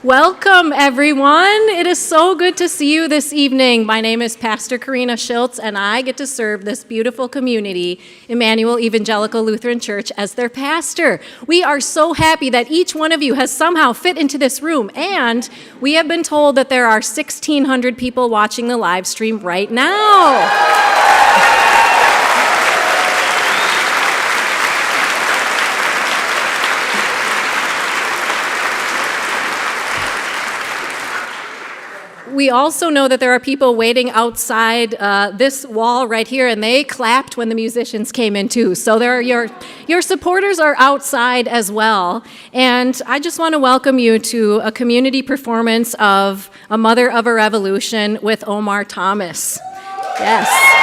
Welcome, everyone. It is so good to see you this evening. My name is Pastor Carina Schiltz, and I get to serve this beautiful community, Immanuel Evangelical Lutheran Church, as their pastor. We are so happy that each one of you has somehow fit into this room, and we have been told that there are 1,600 people watching the live stream right now. We also know that there are people waiting outside this wall right here, and they clapped when the musicians came in too. So your supporters are outside as well. And I just want to welcome you to a community performance of A Mother of a Revolution with Omar Thomas. Yes.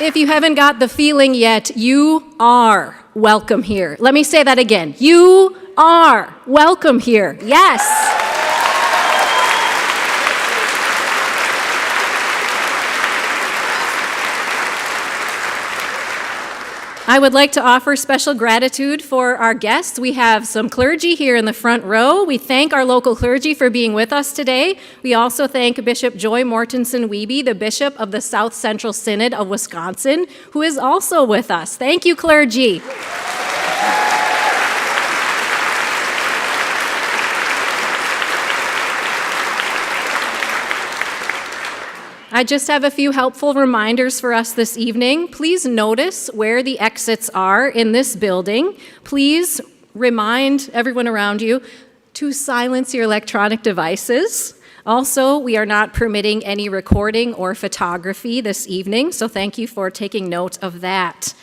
If you haven't got the feeling yet, you are welcome here. Let me say that again. You are welcome here. Yes. I would like to offer special gratitude for our guests. We have some clergy here in the front row. We thank our local clergy for being with us today. We also thank Bishop Joy Mortensen-Wiebe, the Bishop of the South Central Synod of Wisconsin, who is also with us. Thank you, clergy. I just have a few helpful reminders for us this evening. Please notice where the exits are in this building. Please remind everyone around you to silence your electronic devices. Also, we are not permitting any recording or photography this evening, so thank you for taking note of that.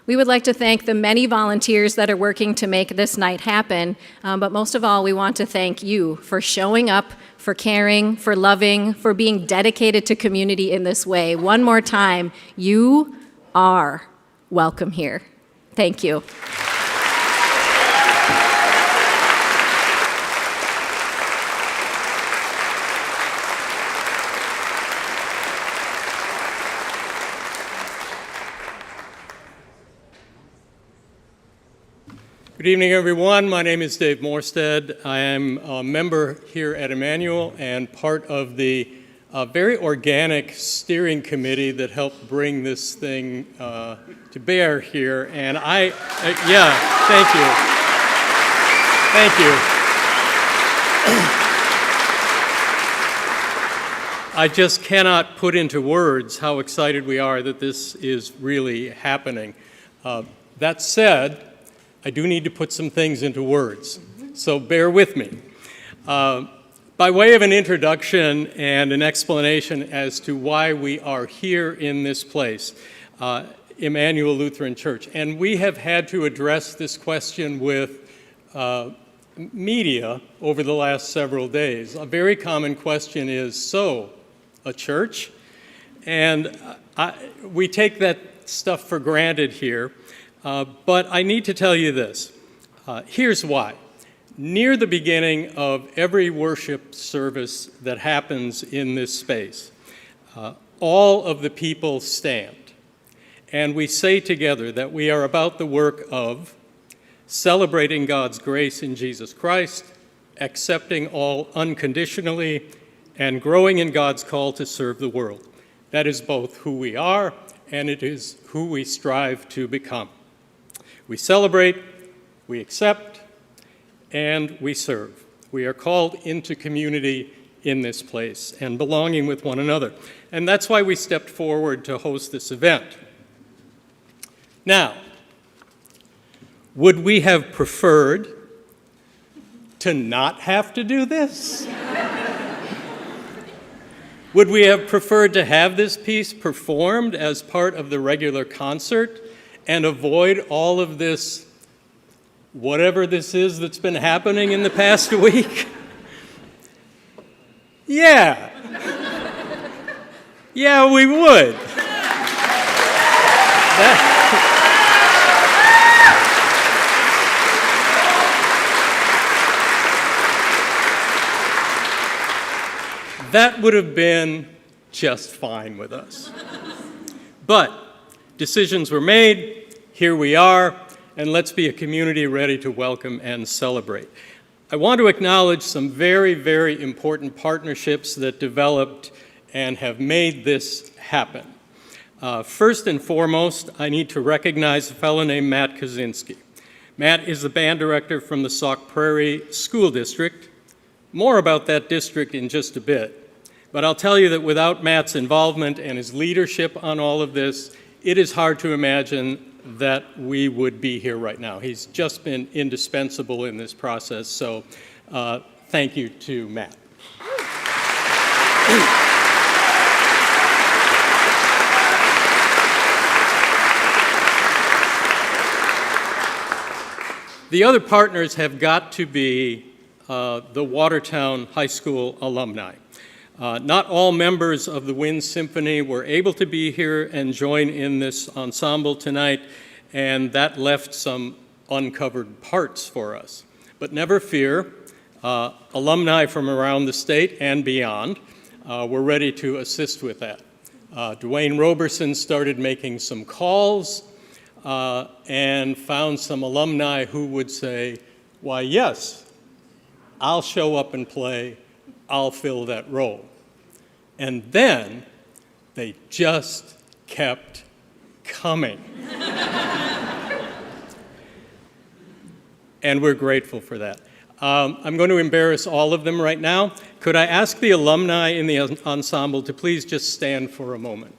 We would like to thank the many volunteers that are working to make this night happen, but most of all, we want to thank you for showing up, for caring, for loving, for being dedicated to community in this way. One more time, you are welcome here. Thank you. Good evening, everyone. My name is Dave Morstad. I am a member here at Immanuel and part of the very organic steering committee that helped bring this thing to bear here. And thank you. Thank you. I just cannot put into words how excited we are that this is really happening. That said, I do need to put some things into words, so bear with me. By way of an introduction and an explanation as to why we are here in this place, Immanuel Lutheran Church, and we have had to address this question with media over the last several days. A very common question is, so, a church? And we take that stuff for granted here. But I need to tell you this. Here's why. Near the beginning of every worship service that happens in this space, all of the people stand. And we say together that we are about the work of celebrating God's grace in Jesus Christ, accepting all unconditionally, and growing in God's call to serve the world. That is both who we are and it is who we strive to become. We celebrate, we accept, and we serve. We are called into community in this place and belonging with one another. And that's why we stepped forward to host this event. Now, would we have preferred to not have to do this? Would we have preferred to have this piece performed as part of the regular concert and avoid all of this, whatever this is that's been happening in the past week? Yeah. Yeah, we would. That would have been just fine with us. But decisions were made, here we are, and let's be a community ready to welcome and celebrate. I want to acknowledge some very, very important partnerships that developed and have made this happen. First and foremost, I need to recognize a fellow named Matt Koscinski. Matt is the band director from the Sauk Prairie School District. More about that district in just a bit. But I'll tell you that without Matt's involvement and his leadership on all of this, it is hard to imagine that we would be here right now. He's just been indispensable in this process, so thank you to Matt. The other partners have got to be the Watertown High School alumni. Not all members of the Wind Symphony were able to be here and join in this ensemble tonight, and that left some uncovered parts for us. But never fear, alumni from around the state and beyond were ready to assist with that. DeWayne Roberson started making some calls and found some alumni who would say, why, yes, I'll show up and play, I'll fill that role. And then they just kept coming. And we're grateful for that. I'm going to embarrass all of them right now. Could I ask the alumni in the ensemble to please just stand for a moment?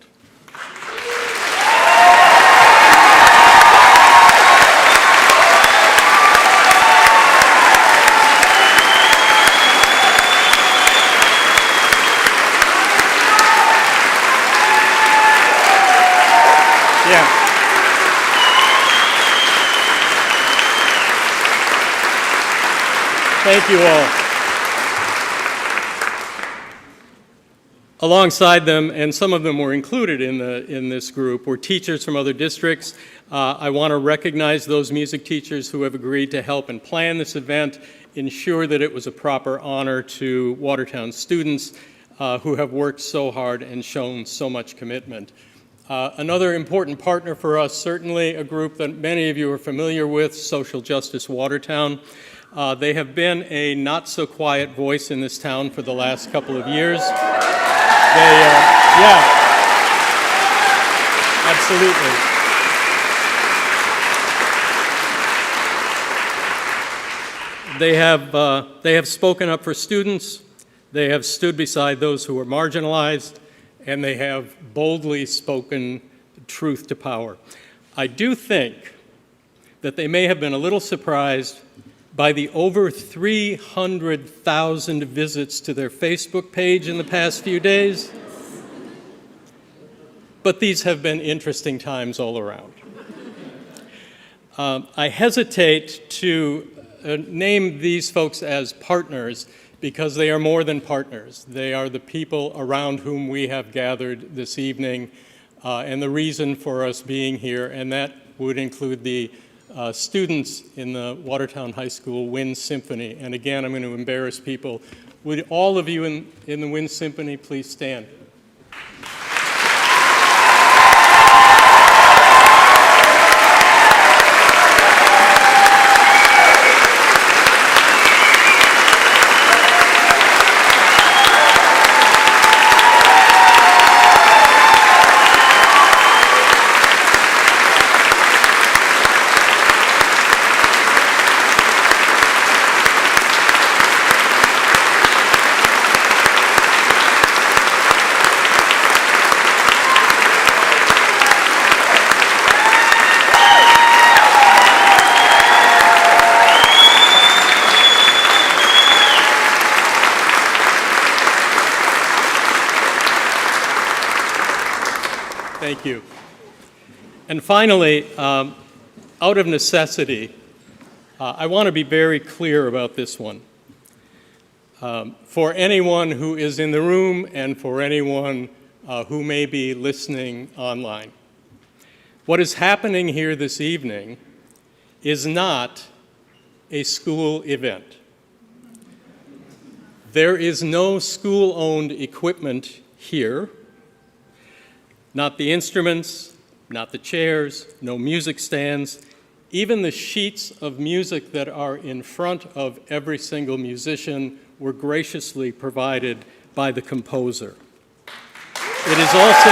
Yeah. Thank you all. Alongside them, and some of them were included in this group, were teachers from other districts. I want to recognize those music teachers who have agreed to help and plan this event, ensure that it was a proper honor to Watertown students who have worked so hard and shown so much commitment. Another important partner for us, certainly a group that many of you are familiar with, Social Justice Watertown. They have been a not-so-quiet voice in this town for the last couple of years. Yeah, absolutely. They have spoken up for students, they have stood beside those who are marginalized, and they have boldly spoken truth to power. I do think that they may have been a little surprised by the over 300,000 visits to their Facebook page in the past few days. But these have been interesting times all around. I hesitate to name these folks as partners because they are more than partners. They are the people around whom we have gathered this evening and the reason for us being here, and that would include the students in the Watertown High School Wind Symphony. And again, I'm going to embarrass people. Would all of you in the Wind Symphony please stand? Thank you. And finally, out of necessity, I want to be very clear about this one. For anyone who is in the room and for anyone who may be listening online, what is happening here this evening is not a school event. There is no school-owned equipment here. Not the instruments, not the chairs, no music stands. Even the sheets of music that are in front of every single musician were graciously provided by the composer. It is also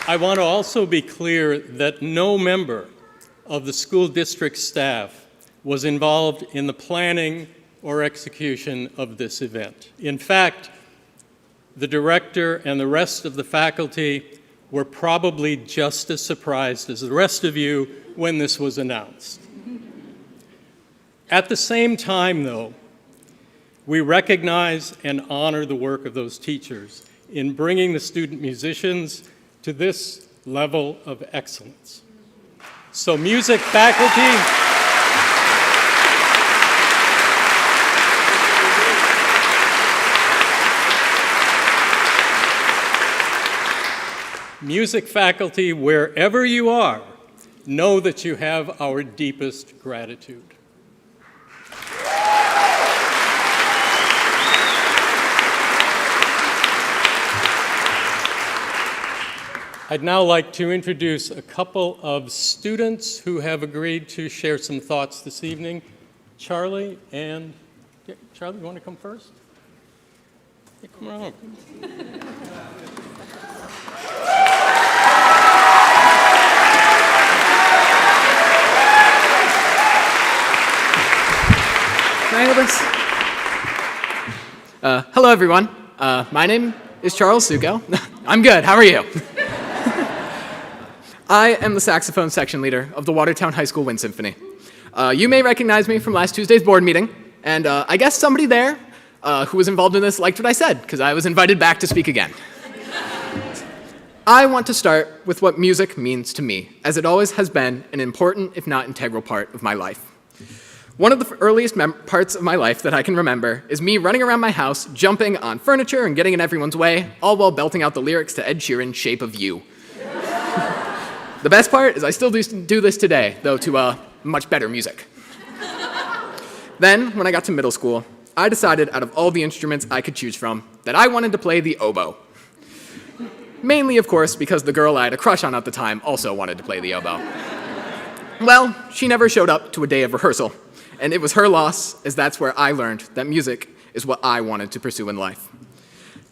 I want to also be clear that no member of the school district staff was involved in the planning or execution of this event. In fact, the director and the rest of the faculty were probably just as surprised as the rest of you when this was announced. At the same time, though, we recognize and honor the work of those teachers in bringing the student musicians to this level of excellence. So music faculty, wherever you are, know that you have our deepest gratitude. I'd now like to introduce a couple of students who have agreed to share some thoughts this evening. Charlie, you want to come first? Hey, come on. Can I hold this? Hello, everyone. My name is Charles Sugo. I'm good. How are you? I am the saxophone section leader of the Watertown High School Wind Symphony. You may recognize me from last Tuesday's board meeting, and I guess somebody there who was involved in this liked what I said, because I was invited back to speak again. I want to start with what music means to me, as it always has been an important, if not integral part of my life. One of the earliest parts of my life that I can remember is me running around my house, jumping on furniture and getting in everyone's way, all while belting out the lyrics to Ed Sheeran's Shape of You. The best part is I still do this today, though to much better music. Then, when I got to middle school, I decided out of all the instruments I could choose from that I wanted to play the oboe. Mainly, of course, because the girl I had a crush on at the time also wanted to play the oboe. Well, she never showed up to a day of rehearsal, and it was her loss, as that's where I learned that music is what I wanted to pursue in life.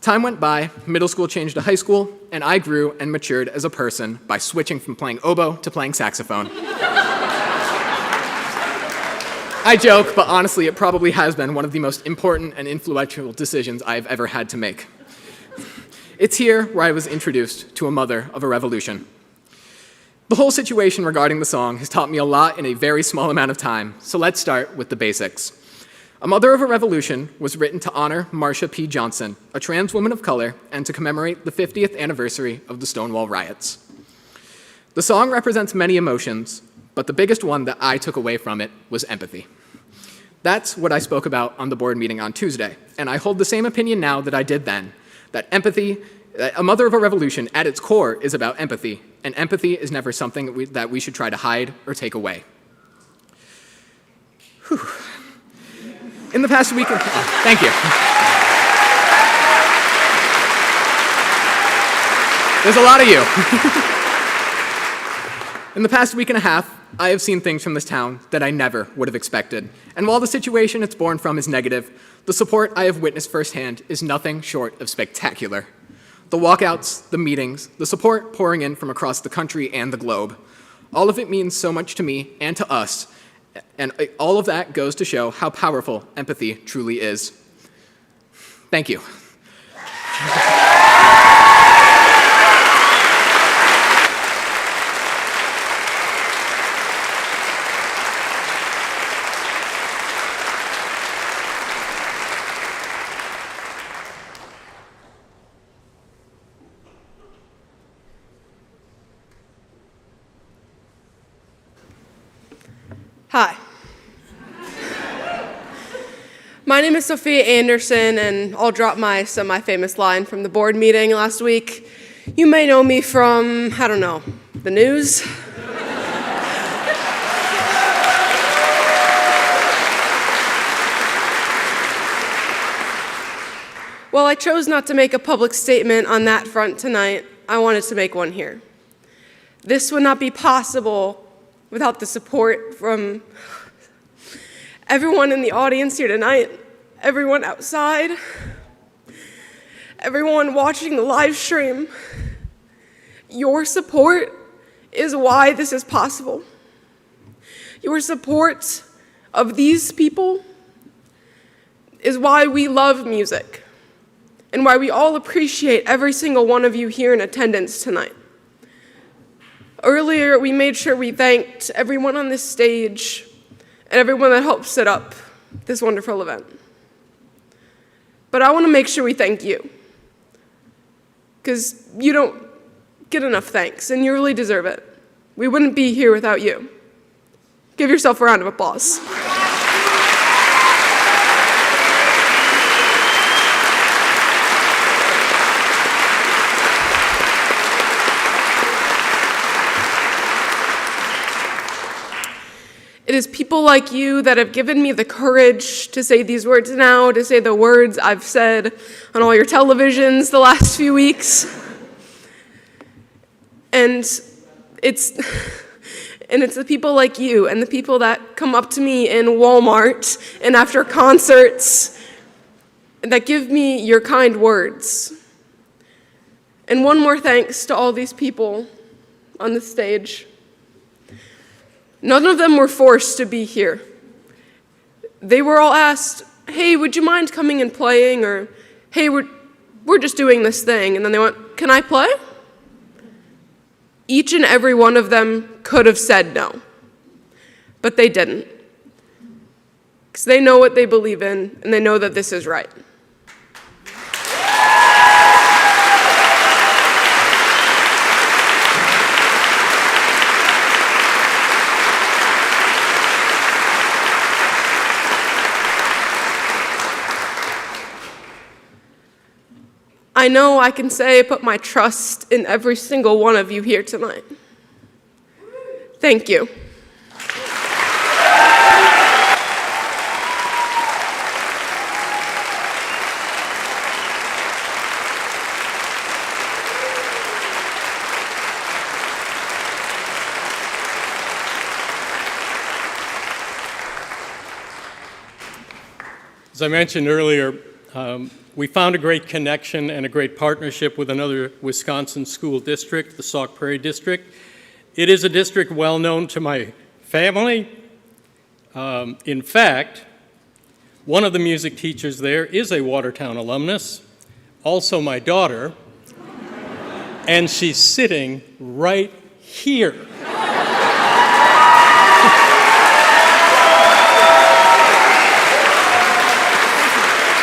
Time went by, middle school changed to high school, and I grew and matured as a person by switching from playing oboe to playing saxophone. I joke, but honestly, it probably has been one of the most important and influential decisions I've ever had to make. It's here where I was introduced to a mother of a revolution. The whole situation regarding the song has taught me a lot in a very small amount of time, so let's start with the basics. A Mother of a Revolution was written to honor Marsha P. Johnson, a trans woman of color, and to commemorate the 50th anniversary of the Stonewall riots. The song represents many emotions, but the biggest one that I took away from it was empathy. That's what I spoke about on the board meeting on Tuesday, and I hold the same opinion now that I did then, that empathy, A Mother of a Revolution at its core is about empathy, and empathy is never something that we should try to hide or take away. Whew. In the past week, thank you. There's a lot of you. In the past week and a half, I have seen things from this town that I never would have expected. And while the situation it's born from is negative, the support I have witnessed firsthand is nothing short of spectacular. The walkouts, the meetings, the support pouring in from across the country and the globe. All of it means so much to me and to us, and all of that goes to show how powerful empathy truly is. Thank you. Hi. My name is Sophia Anderson, and I'll drop my semi-famous line from the board meeting last week. You may know me from, I don't know, the news? While I chose not to make a public statement on that front tonight, I wanted to make one here. This would not be possible without the support from everyone in the audience here tonight, everyone outside, everyone watching the live stream. Your support is why this is possible. Your support of these people is why we love music and why we all appreciate every single one of you here in attendance tonight. Earlier, we made sure we thanked everyone on this stage and everyone that helped set up this wonderful event. But I want to make sure we thank you, because you don't get enough thanks, and you really deserve it. We wouldn't be here without you. Give yourself a round of applause. It is people like you that have given me the courage to say these words now, to say the words I've said on all your televisions the last few weeks. And it's the people like you and the people that come up to me in Walmart and after concerts that give me your kind words. And one more thanks to all these people on the stage. None of them were forced to be here. They were all asked, hey, would you mind coming and playing? Or, hey, we're just doing this thing. And then they went, can I play? Each and every one of them could have said no, but they didn't. Because they know what they believe in, and they know that this is right. I know I can say I put my trust in every single one of you here tonight. Thank you. As I mentioned earlier, we found a great connection and a great partnership with another Wisconsin school district, the Sauk Prairie District. It is a district well known to my family. In fact, one of the music teachers there is a Watertown alumnus, also my daughter, and she's sitting right here.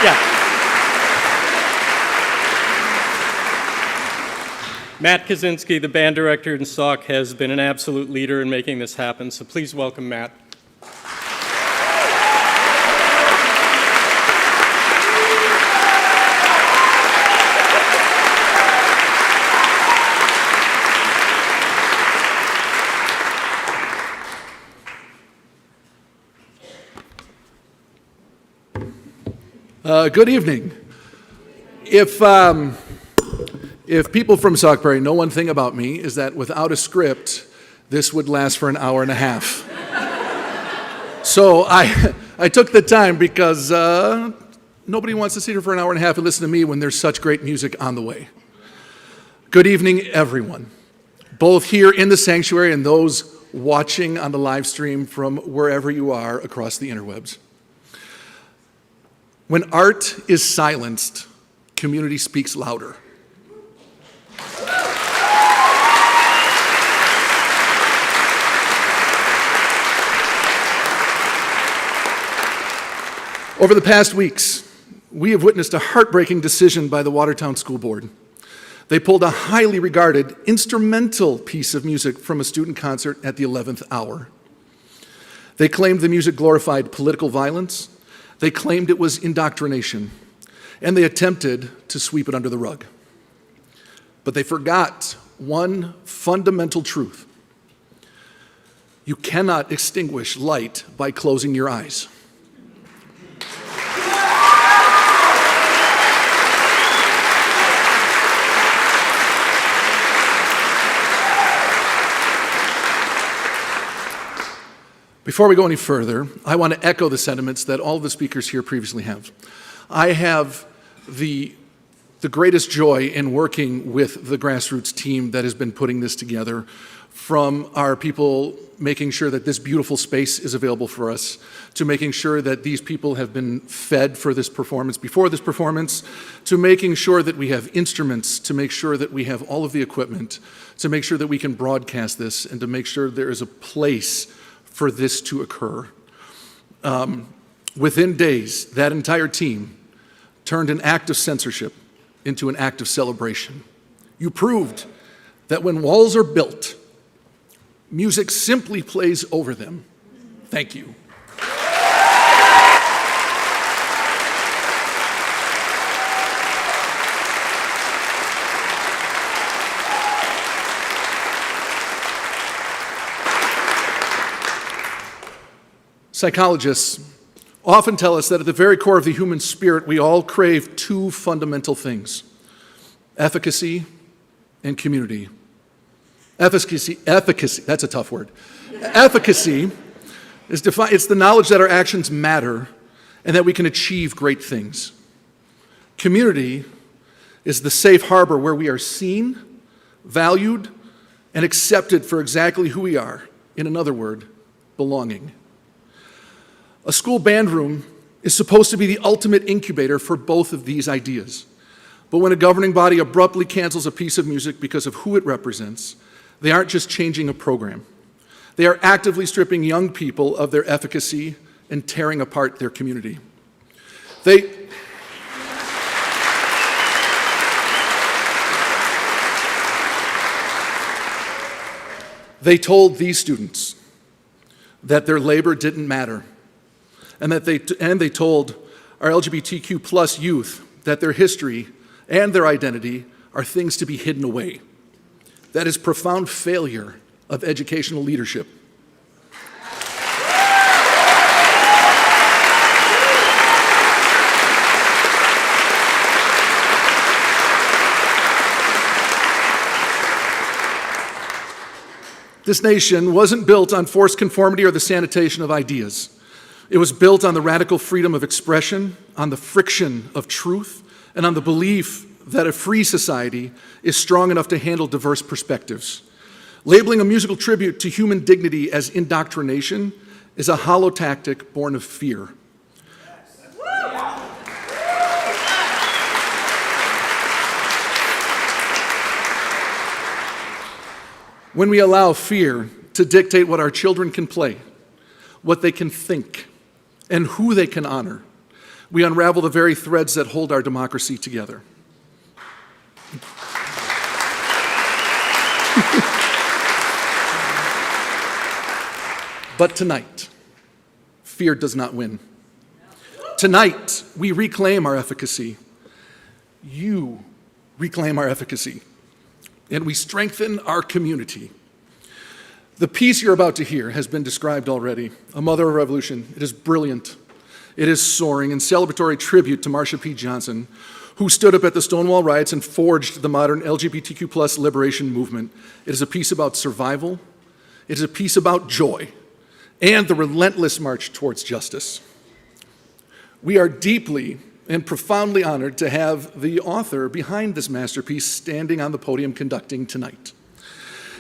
Yeah. Matt Koscinski, the band director in Sauk, has been an absolute leader in making this happen, so please welcome Matt. Good evening. If people from Sauk Prairie know one thing about me is that without a script, this would last for an hour and a half. So I took the time because nobody wants to sit here for an hour and a half and listen to me when there's such great music on the way. Good evening, everyone, both here in the sanctuary and those watching on the live stream from wherever you are across the interwebs. When art is silenced, community speaks louder. Over the past weeks, we have witnessed a heartbreaking decision by the Watertown School Board. They pulled a highly regarded instrumental piece of music from a student concert at the 11th hour. They claimed the music glorified political violence. They claimed it was indoctrination, and they attempted to sweep it under the rug. But they forgot one fundamental truth. You cannot extinguish light by closing your eyes. Before we go any further, I want to echo the sentiments that all of the speakers here previously have. I have the greatest joy in working with the grassroots team that has been putting this together, from our people making sure that this beautiful space is available for us, to making sure that these people have been fed for this performance, before this performance, to making sure that we have instruments, to make sure that we have all of the equipment, to make sure that we can broadcast this, and to make sure there is a place for this to occur. Within days, that entire team turned an act of censorship into an act of celebration. You proved that when walls are built, music simply plays over them. Thank you. Psychologists often tell us that at the very core of the human spirit, we all crave two fundamental things: efficacy and community. Efficacy, that's a tough word. Efficacy is it's the knowledge that our actions matter and that we can achieve great things. Community is the safe harbor where we are seen, valued, and accepted for exactly who we are. In another word, belonging. A school band room is supposed to be the ultimate incubator for both of these ideas. But when a governing body abruptly cancels a piece of music because of who it represents, they aren't just changing a program. They are actively stripping young people of their efficacy and tearing apart their community. They told these students that their labor didn't matter, and they told our LGBTQ plus youth that their history and their identity are things to be hidden away. That is profound failure of educational leadership. This nation wasn't built on forced conformity or the sanitation of ideas. It was built on the radical freedom of expression, on the friction of truth, and on the belief that a free society is strong enough to handle diverse perspectives. Labeling a musical tribute to human dignity as indoctrination is a hollow tactic born of fear. When we allow fear to dictate what our children can play, what they can think, and who they can honor, we unravel the very threads that hold our democracy together. But tonight, fear does not win. Tonight, we reclaim our efficacy. You reclaim our efficacy. And we strengthen our community. The piece you're about to hear has been described already, A Mother of Revolution. It is brilliant. It is soaring in celebratory tribute to Marsha P. Johnson, who stood up at the Stonewall riots and forged the modern LGBTQ plus liberation movement. It is a piece about survival. It is a piece about joy and the relentless march towards justice. We are deeply and profoundly honored to have the author behind this masterpiece standing on the podium conducting tonight.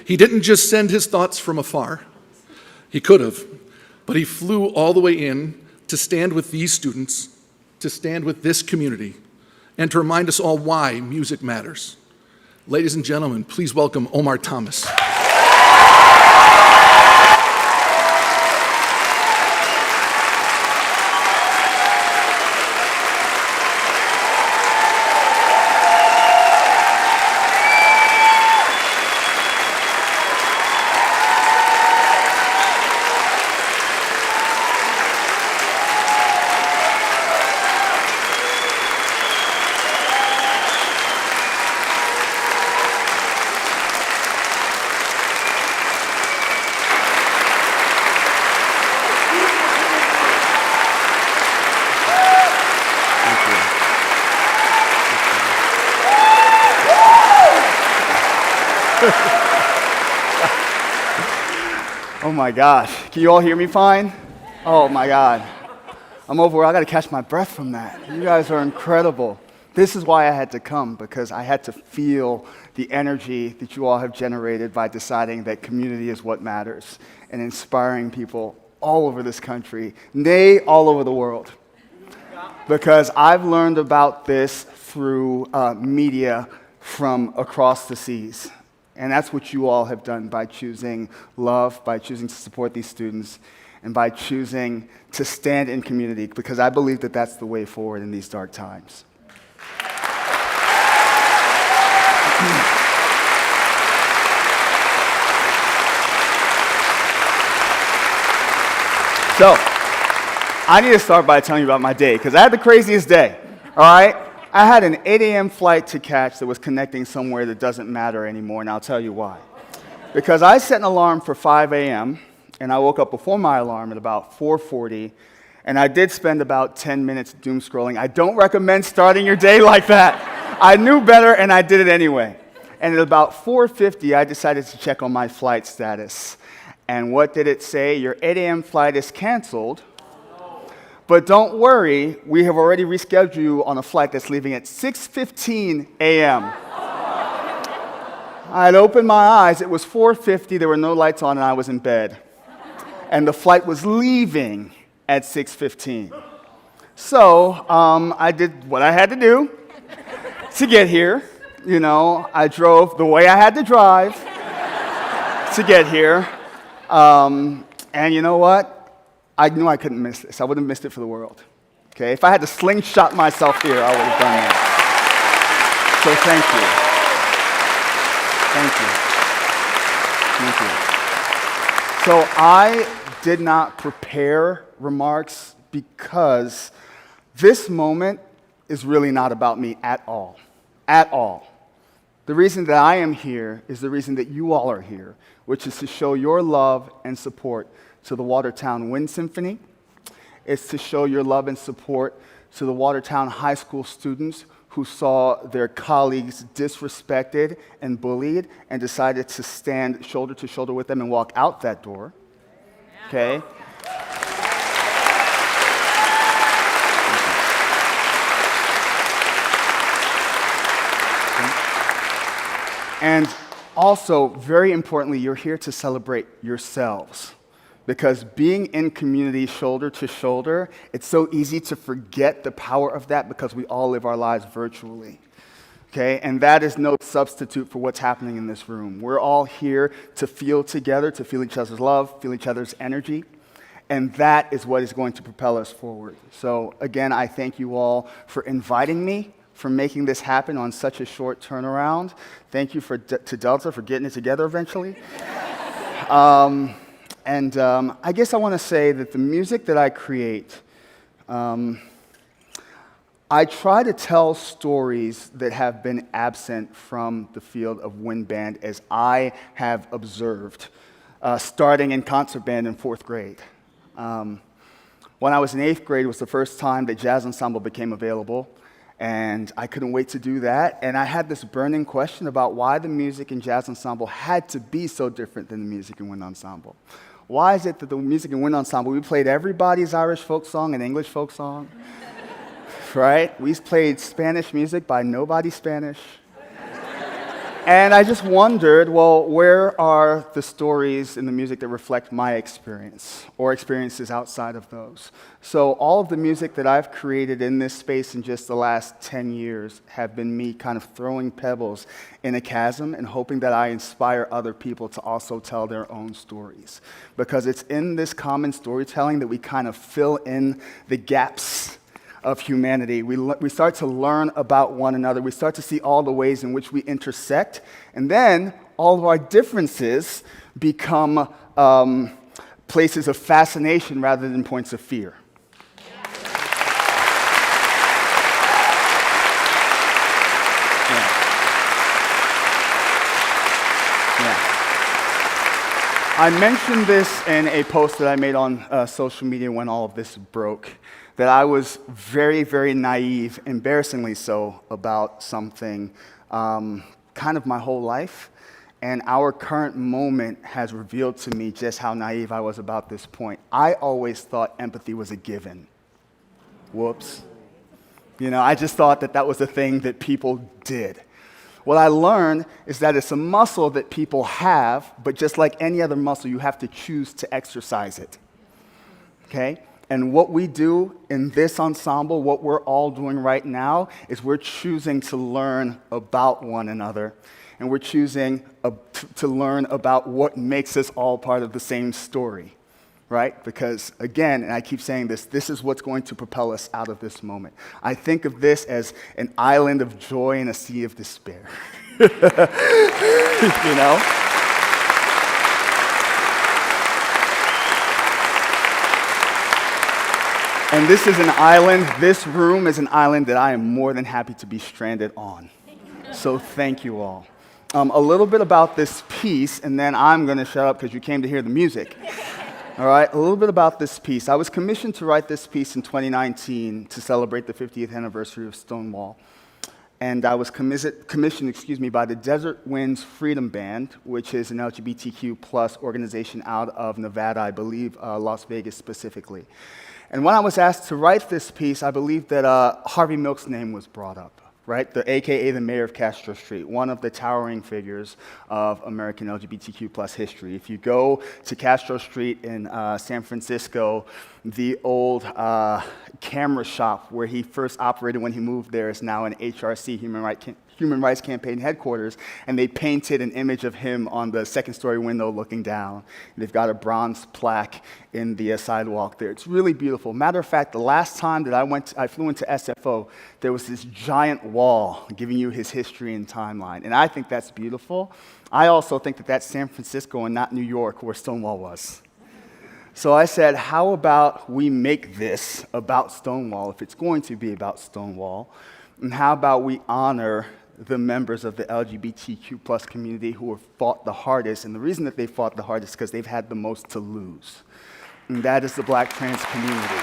He didn't just send his thoughts from afar. He could have, but he flew all the way in to stand with these students, to stand with this community, and to remind us all why music matters. Ladies and gentlemen, please welcome Omar Thomas. Oh my gosh. Can you all hear me fine? Oh my God. I'm over. I got to catch my breath from that. You guys are incredible. This is why I had to come, because I had to feel the energy that you all have generated by deciding that community is what matters and inspiring people all over this country, nay, all over the world. Because I've learned about this through media from across the seas. And that's what you all have done by choosing love, by choosing to support these students, and by choosing to stand in community, because I believe that that's the way forward in these dark times. So, I need to start by telling you about my day, because I had the craziest day, all right? I had an 8 a.m. flight to catch that was connecting somewhere that doesn't matter anymore, and I'll tell you why. Because I set an alarm for 5 a.m., and I woke up before my alarm at about 4:40, and I did spend about 10 minutes doom scrolling. I don't recommend starting your day like that. I knew better, and I did it anyway. And at about 4:50, I decided to check on my flight status. And what did it say? Your 8 a.m. flight is canceled. But don't worry, we have already rescheduled you on a flight that's leaving at 6:15 a.m. I'd opened my eyes, it was 4:50, there were no lights on, and I was in bed. And the flight was leaving at 6:15. So I did what I had to do to get here. You know, I drove the way I had to drive to get here. And you know what? I knew I couldn't miss this. I wouldn't have missed it for the world. Okay? If I had to slingshot myself here, I would have done that. So thank you. Thank you. So I did not prepare remarks because this moment is really not about me at all. At all. The reason that I am here is the reason that you all are here, which is to show your love and support to the Watertown Wind Symphony. It's to show your love and support to the Watertown High School students who saw their colleagues disrespected and bullied and decided to stand shoulder to shoulder with them and walk out that door. Okay? And also, very importantly, you're here to celebrate yourselves. Because being in community shoulder to shoulder, it's so easy to forget the power of that because we all live our lives virtually. Okay? And that is no substitute for what's happening in this room. We're all here to feel together, to feel each other's love, feel each other's energy. And that is what is going to propel us forward. So again, I thank you all for inviting me, for making this happen on such a short turnaround. Thank you to Delta for getting it together eventually. I guess I want to say that the music that I create, I try to tell stories that have been absent from the field of wind band as I have observed, starting in concert band in 4th grade. When I was in 8th grade, it was the first time that jazz ensemble became available. And I couldn't wait to do that. And I had this burning question about why the music in jazz ensemble had to be so different than the music in wind ensemble. Why is it that the music in wind ensemble, we played everybody's Irish folk song and English folk song, right? We played Spanish music by nobody Spanish. And I just wondered, well, where are the stories in the music that reflect my experience or experiences outside of those? So all of the music that I've created in this space in just the last 10 years have been me kind of throwing pebbles in a chasm and hoping that I inspire other people to also tell their own stories. Because it's in this common storytelling that we kind of fill in the gaps of humanity. We start to learn about one another. We start to see all the ways in which we intersect. And then all of our differences become places of fascination rather than points of fear. I mentioned this in a post that I made on social media when all of this broke, that I was very, very naive, embarrassingly so, about something kind of my whole life. and our current moment has revealed to me just how naive I was about this point. I always thought empathy was a given. Whoops. I just thought that was a thing that people did. What I learned is that it's a muscle that people have, but just like any other muscle, you have to choose to exercise it. Okay? And what we do in this ensemble, what we're all doing right now, is we're choosing to learn about one another. And we're choosing to learn about what makes us all part of the same story, right? Because, again, and I keep saying this is what's going to propel us out of this moment. I think of this as an island of joy in a sea of despair. And this is an island, this room is an island that I am more than happy to be stranded on. So thank you all. A little bit about this piece, and then I'm going to shut up because you came to hear the music. All right, a little bit about this piece. I was commissioned to write this piece in 2019 to celebrate the 50th anniversary of Stonewall. And I was commissioned, by the Desert Winds Freedom Band, which is an LGBTQ plus organization out of Nevada, I believe, Las Vegas specifically. And when I was asked to write this piece, I believe that Harvey Milk's name was brought up. Right, AKA the mayor of Castro Street, one of the towering figures of American LGBTQ plus history. If you go to Castro Street in San Francisco, the old camera shop where he first operated when he moved there is now an HRC, Human Rights Campaign headquarters, and they painted an image of him on the second-story window looking down. They've got a bronze plaque in the sidewalk there. It's really beautiful. Matter of fact, the last time that I flew into SFO, there was this giant wall giving you his history and timeline, and I think that's beautiful. I also think that that's San Francisco and not New York, where Stonewall was. So I said, how about we make this about Stonewall, if it's going to be about Stonewall, and how about we honor the members of the LGBTQ plus community who have fought the hardest, and the reason that they fought the hardest is because they've had the most to lose, and that is the Black trans community.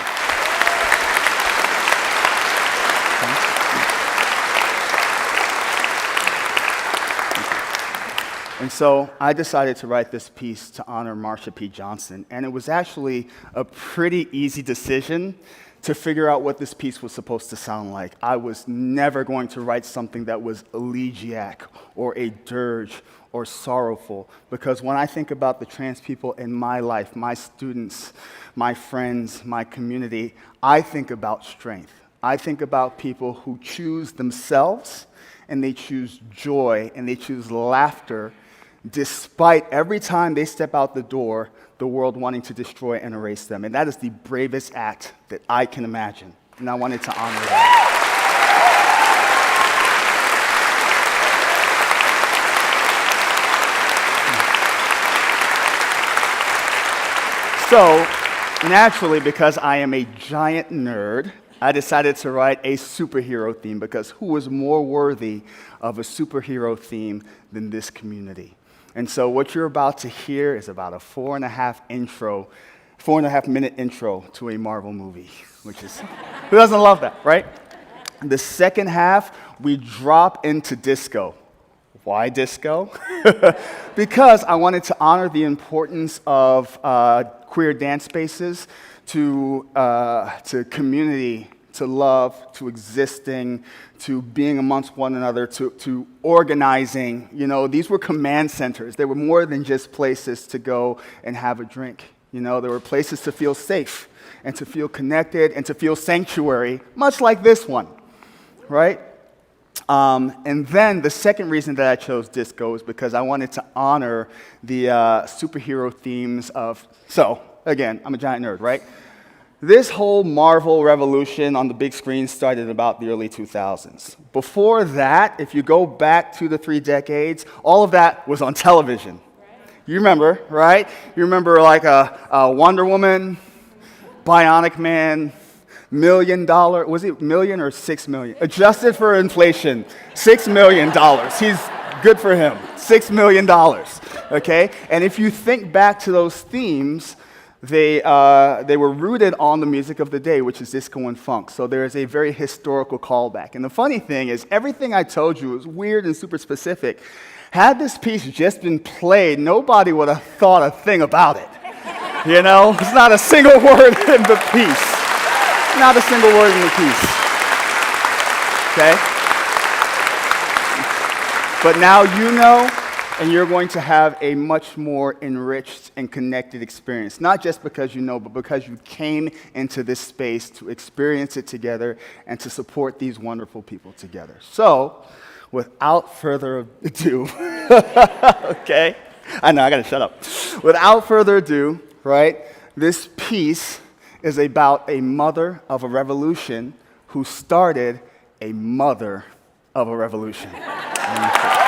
And so I decided to write this piece to honor Marsha P. Johnson, and it was actually a pretty easy decision to figure out what this piece was supposed to sound like. I was never going to write something that was elegiac or a dirge or sorrowful, because when I think about the trans people in my life, my students, my friends, my community, I think about strength. I think about people who choose themselves, and they choose joy, and they choose laughter, despite every time they step out the door, the world wanting to destroy and erase them. And that is the bravest act that I can imagine. And I wanted to honor that. So, naturally, because I am a giant nerd, I decided to write a superhero theme, because who is more worthy of a superhero theme than this community? And so what you're about to hear is about a 4.5-minute intro to a Marvel movie, which is, who doesn't love that, right? The second half, we drop into disco. Why disco? Because I wanted to honor the importance of queer dance spaces to community, to love, to existing, to being amongst one another, to organizing. These were command centers. They were more than just places to go and have a drink. There were places to feel safe and to feel connected and to feel sanctuary, much like this one, right? And then the second reason that I chose disco is because I wanted to honor the superhero themes of, so again, I'm a giant nerd, right? This whole Marvel revolution on the big screen started in about the early 2000s. Before that, if you go back 2 to 3 decades, all of that was on television. You remember, right? You remember like a Wonder Woman, Bionic Man, $1 million, was it million or 6 million? Adjusted for inflation, $6 million. He's good for him, $6 million, okay? And if you think back to those themes, They were rooted on the music of the day, which is disco and funk. So there is a very historical callback. And the funny thing is, everything I told you was weird and super specific. Had this piece just been played, nobody would have thought a thing about it. You know, it's not a single word in the piece. Not a single word in the piece. Okay? But now you know, and you're going to have a much more enriched and connected experience. Not just because you know, but because you came into this space to experience it together and to support these wonderful people together. So, without further ado, okay? I know, I gotta shut up. Without further ado, right, this piece is about a mother of a revolution who started a mother of a revolution. Thank you.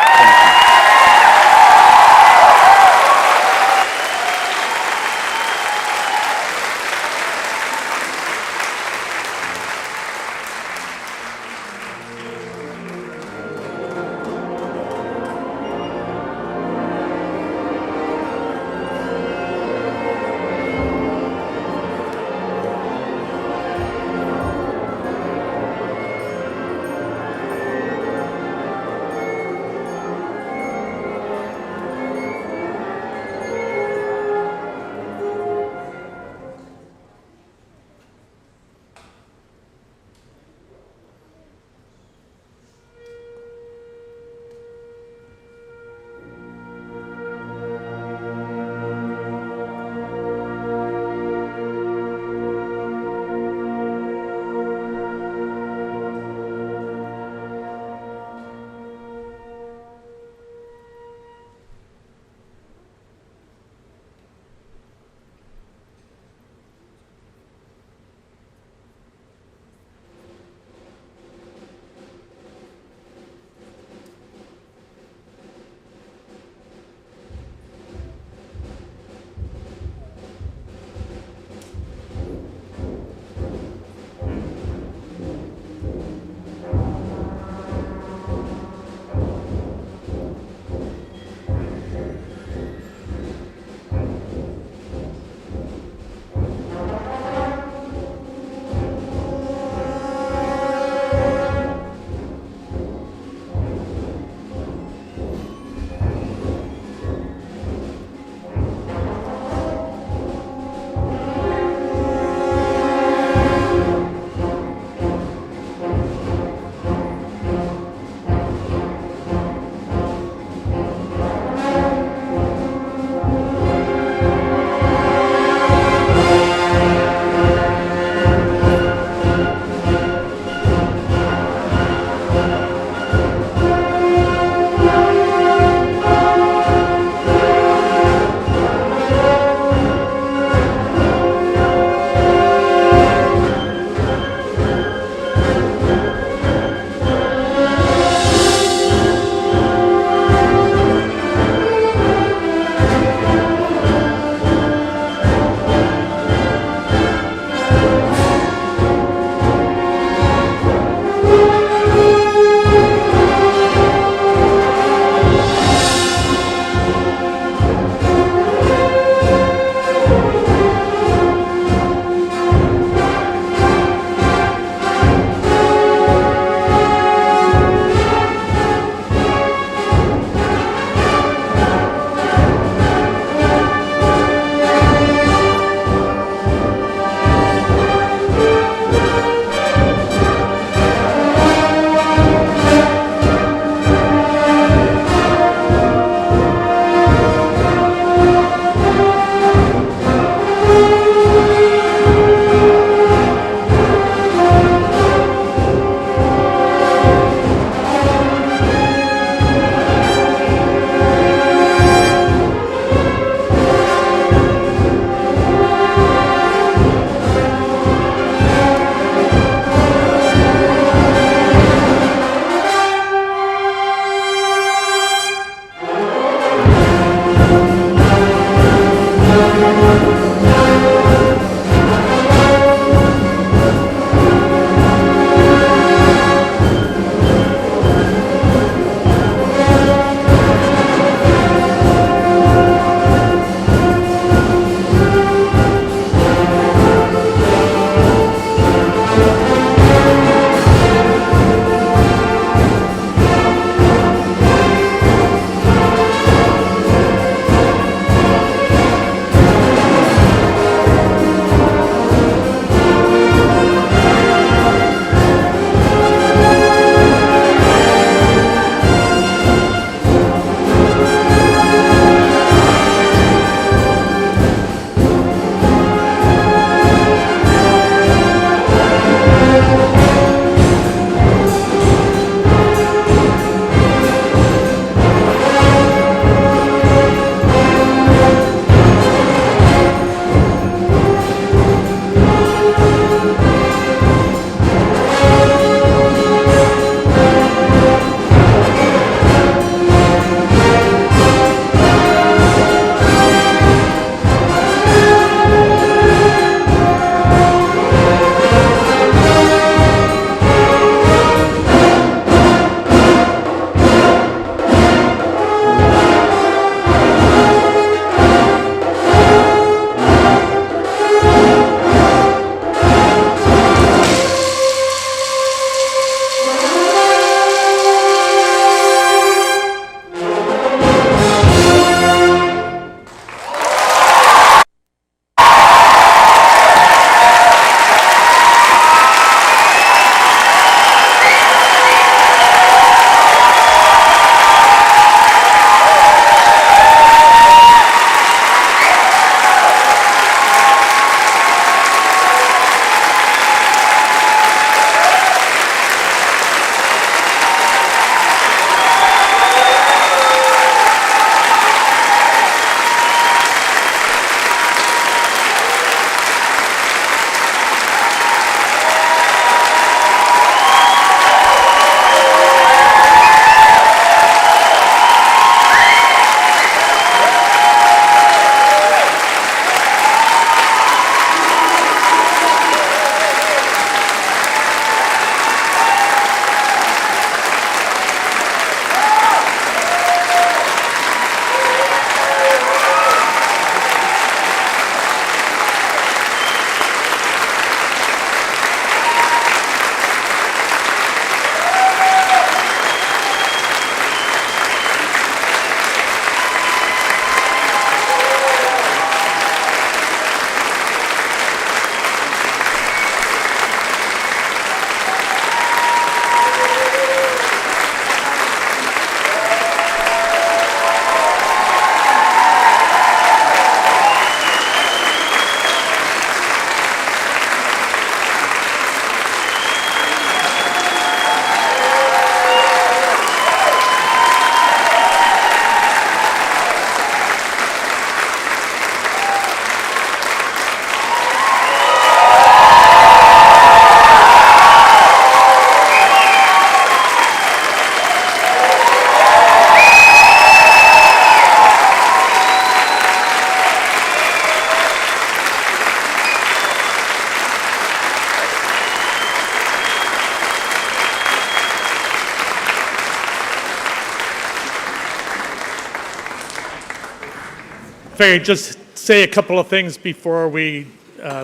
figured just say a couple of things before we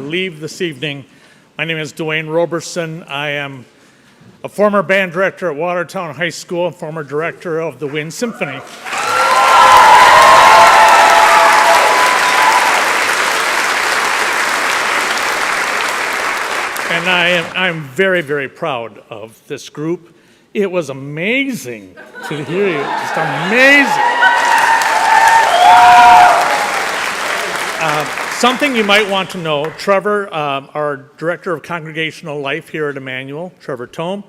leave this evening. My name is DeWayne Roberson. I am a former band director at Watertown High School and former director of the Wind Symphony. And I'm very, very proud of this group. It was amazing to hear you, just amazing. Something you might want to know, Trevor, our Director of Congregational Life here at Immanuel, Trevor Tome,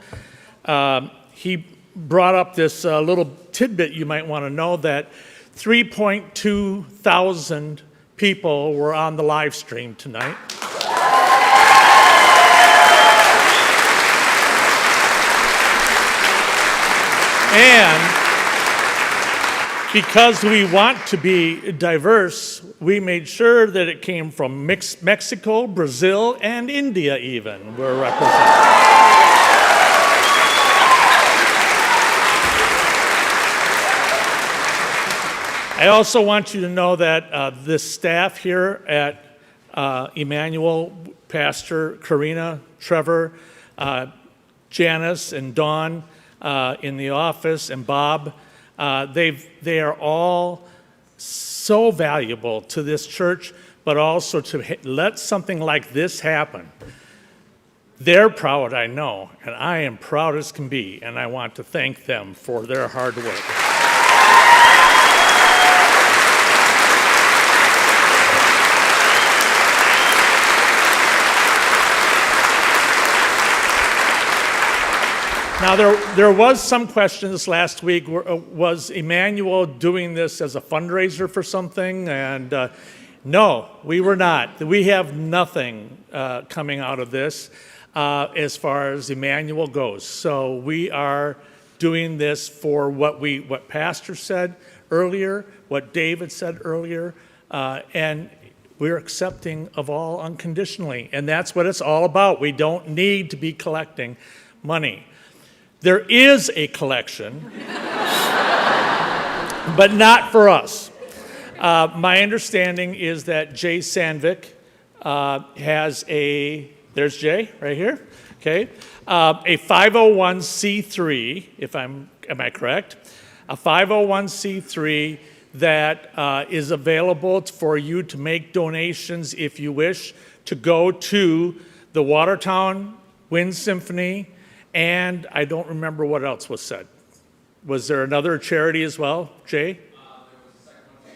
he brought up this little tidbit you might want to know, that 3.2 thousand people were on the live stream tonight. And because we want to be diverse, we made sure that it came from Mexico, Brazil, and India even were represented. I also want you to know that the staff here at Immanuel, Pastor Carina, Trevor, Janice, and Dawn in the office, and Bob, they are all so valuable to this church, but also to let something like this happen. They're proud, I know, and I am proud as can be, and I want to thank them for their hard work. Now, there was some questions last week. Was Immanuel doing this as a fundraiser for something? And no, we were not. We have nothing coming out of this as far as Immanuel goes. So we are doing this for what Pastor said earlier, what David said earlier, and we're accepting of all unconditionally. And that's what it's all about. We don't need to be collecting money. There is a collection, but not for us. My understanding is that Jay Sandvik has there's Jay right here, okay, a 501c3, am I correct? A 501c3 that is available for you to make donations if you wish to go to the Watertown Wind Symphony. And I don't remember what else was said. Was there another charity as well, Jay? There was a second one,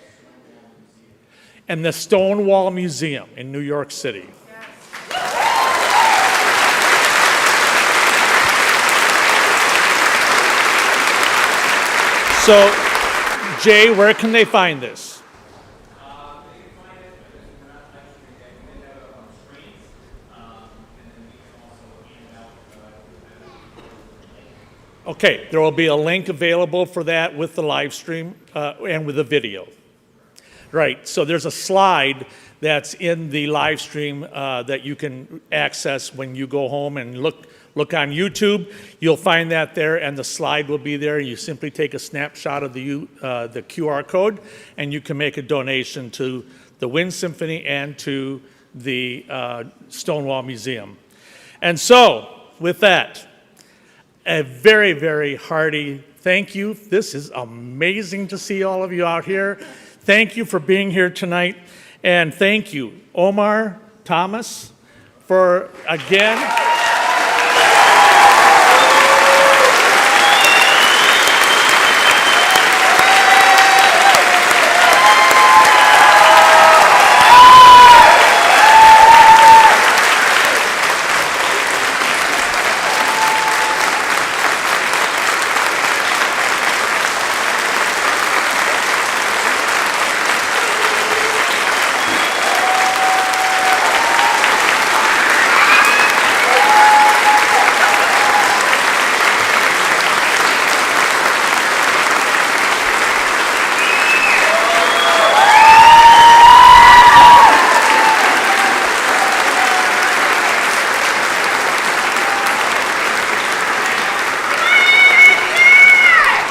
and the Stonewall Museum in New York City. Yes. So, Jay, where can they find this? Okay, there will be a link available for that with the live stream and with the video. Right, so there's a slide that's in the live stream that you can access when you go home and look on YouTube. You'll find that there, and the slide will be there. You simply take a snapshot of the QR code, and you can make a donation to the Wind Symphony and to the Stonewall Museum. And so, with that, a very, very hearty thank you. This is amazing to see all of you out here. Thank you for being here tonight. And thank you, Omar Thomas, for again.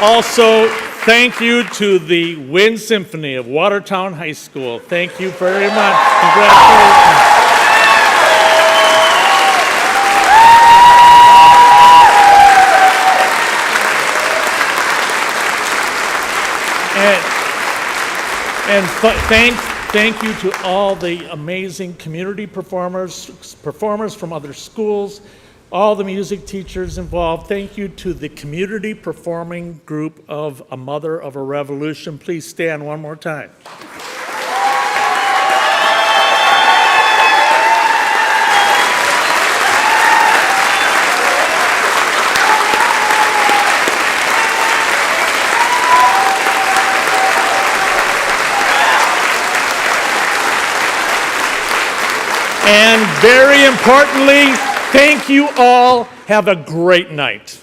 Also, thank you to the Wind Symphony of Watertown High School. Thank you very much. Congratulations. And thank you to all the amazing community performers from other schools, all the music teachers involved. Thank you to the community performing group of A Mother of a Revolution. Please stand one more time. And very importantly, thank you all. Have a great night.